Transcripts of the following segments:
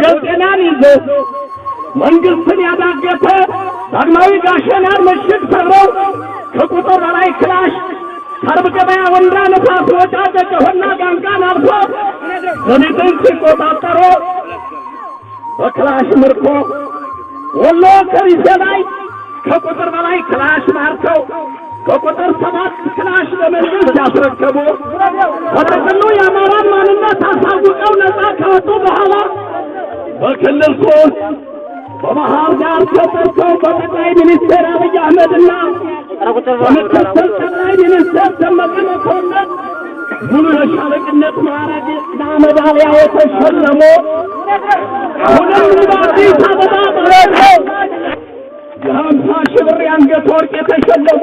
ደብረጤናን ይዞ መንግስትን ያዳገተ ዳግማዊ ጋሸናን ምሽግ ሰብረው ከቁጥር በላይ ክላሽ ከርብ ገበያ ወንዳ ነፋስ ወጫ ጨጨሆና ጋንጋን አልፎ ሌሊትን ሲቆጣጠሩ በክላሽ ምርኮ ወሎ ከሪሴ ላይ ከቁጥር በላይ ክላሽ ማርከው ከቁጥር 7 ክላሽ ለመንግስት ያስረከቡ በጥቅሉ የአማራን ማንነት አሳውቀው ነጻ ከወጡ በኋላ በክልል 3 በባህር ዳር ተጠርተው በጠቅላይ ሚኒስትር አብይ አህመድና በምክትል ጠቅላይ ሚኒስትር ደመቀ መኮንን ሙሉ የሻለቅነት ማዕረግና ሜዳሊያ የተሸለሙ አሁንም በአዲስ አበባ ተለቀው የ50 ሺህ ብር የአንገት ወርቅ የተሸለሙ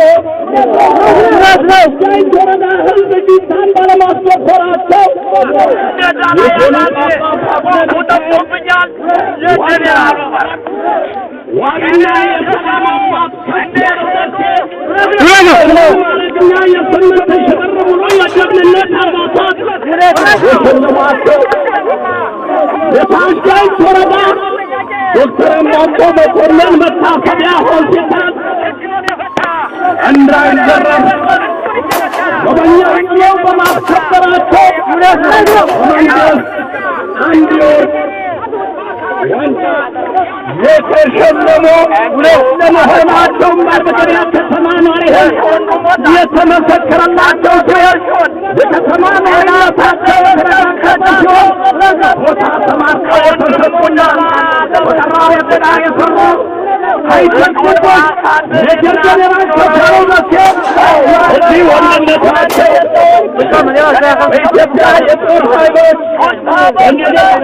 ወረዳ ህዝብ ጅታን ባለማስደፈራቸው ተጠብኛል ዋና የሰላም አባት ማለትኛ የ8 ሺህ ብር ሙሉ የጀግንነት አባታት የሸለሟቸው የታሽጋይት ወረዳ ዶክተር ሞቶ መኮንን መታሰቢያ ሆስፒታል እንዳይዘረፍ በበኛው በማስከበራቸው መንግስት አንድ ዋንጫ የተሸለሙ ለመሆናቸው በአርበቀሪያ ከተማ ኗሪ የተመሰከረላቸው ሲሆን የከተማ ኗሪነታቸው የተረጋገጠ ሲሆን ቦታ ተማርከው የተሰጡና በጠራው የጤና የሰሩ አይተቁቦች ሜጀር ጀኔራል ተፈሩ መስዬ እዚህ ወንድነታቸው በኢትዮጵያ የጦር ኃይሎች በጀኔራል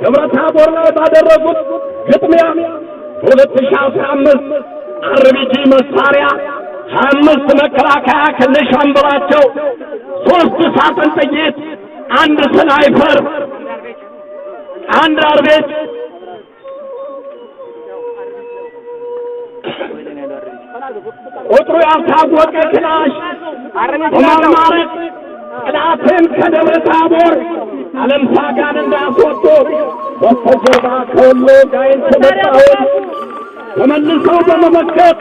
ደብረታቦር ላይ ባደረጉት ግጥሚያ 2015 አርቢጂ መሳሪያ 25 መከላከያ ከነሻምበላቸው 3 ሳጥን ጥይት 1 ስናይፐር 1 አርቤት ቁጥሩ ያልታወቀ ክላሽ በማማረክ ቅላትን ከደብረታቦር ዓለም ሳጋን እንዳስወጡ በስተጀርባ ከወሎ ጋይንት መጣሁት ተመልሰው በመመከት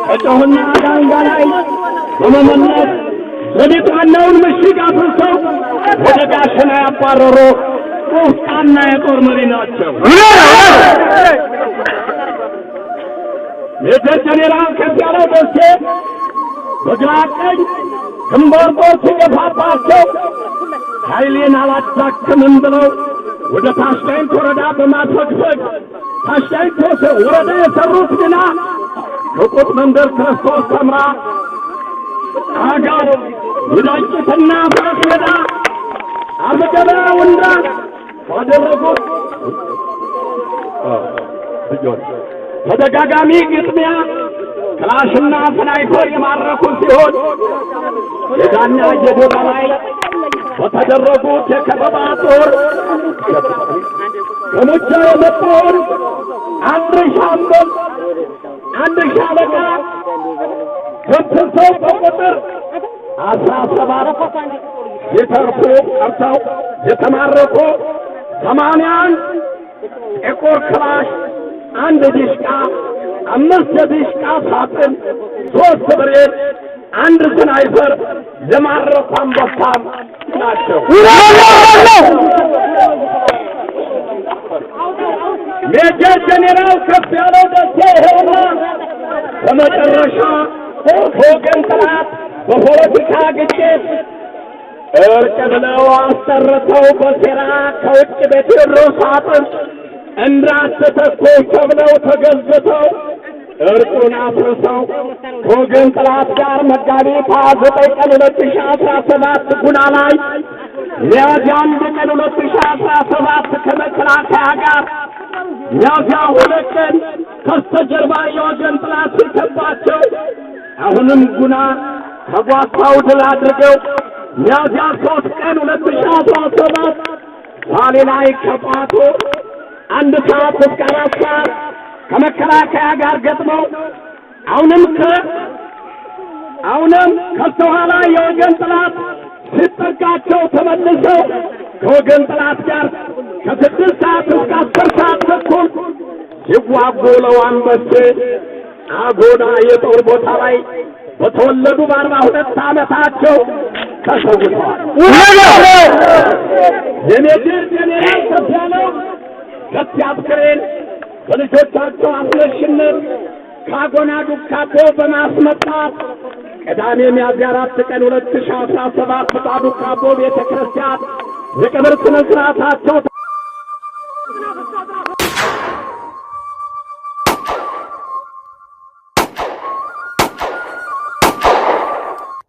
ከጮህና ጋንጋ ላይ በመመለስ ሌሊት ዋናውን ምሽግ አፍርሰው ወደ ጋሸና ያባረሩ ቆፍጣና የጦር መሪ ናቸው። ሜጀር ጀኔራል ከፍያለው ደሴ በግራ ቀኝ ግንባር ጦር ሲገፋባቸው ኃይሌን አላዳክምም ብለው ወደ ታሽጋይንት ወረዳ በማፈግፈግ ታሽጋይንት ወረዳ የሰሩት ግና ከቁጥ መንደር ክርስቶስ ተምራ አጋር ወዳጭትና ፈረስ ሜዳ አርበገባ ወንዳ ባደረጉት ተደጋጋሚ ግጥሚያ ክላሽና ስናይፐር የማረኩ ሲሆን የዳና የዶላ ላይ በተደረጉት የከበባ ጦር ከሙቻ የመጣውን 1 ሻምበል 1 ሻለቃ ከፍተው በቁጥር 17 የተርፎ ቀርተው የተማረኩ 81 ጥቁር ክላሽ፣ 1 ዲሽቃ፣ 5 የዲሽቃ ሳጥን፣ 3 ብሬን፣ 1 ስናይፐር ለማረፍ አንበሳም ናቸው። ሜጀር ጄኔራል ከፍ ያለው ደሴ ይኸውና በመጨረሻ ከወገን ጠላት በፖለቲካ ግጭት እርቅ ብለው አስጠርተው በሴራ ከውጭ በቴዎድሮስ አጥር እንዳትተኮስ ተብለው ተገዝተው እርቁን አፍርሰው ከወገን ጠላት ጋር መጋቢት 29 ቀን 2017 ጉና ላይ ሚያዝያ 1 ቀን 2017 ከመከላከያ ጋር ሚያዝያ 2 ቀን ከስተጀርባ የወገን ጠላት ሲከባቸው አሁንም ጉና ተጓሳው ድል አድርገው ሚያዝያ 3 ቀን 2017 ባሌ ላይ ከጧቱ 1 ሰዓት እስከ 4 ሰዓት ከመከላከያ ጋር ገጥመው አሁንም ከስተኋላ የወገን ጠላት ሲጠጋቸው ተመልሰው ከወገን ጠላት ጋር ከ6 ሰዓት እስከ 10 ሰዓት ተኩል ሲዋጉ ለዋንበሴ አጎዳ የጦር ቦታ ላይ በተወለዱ በ42 ዓመታቸው ተሰውተዋል። የሜጀር ጄኔራል ከፍ ያለው ከፍ ያስክሬን በልጆቻቸው አስነሽነት ካጎና ዱካቦ በማስመጣት ቅዳሜ ሚያዝያ 4 ቀን 2017 በዱካቦ ቤተ ክርስቲያን የቀብር ስነ ስርዓታቸው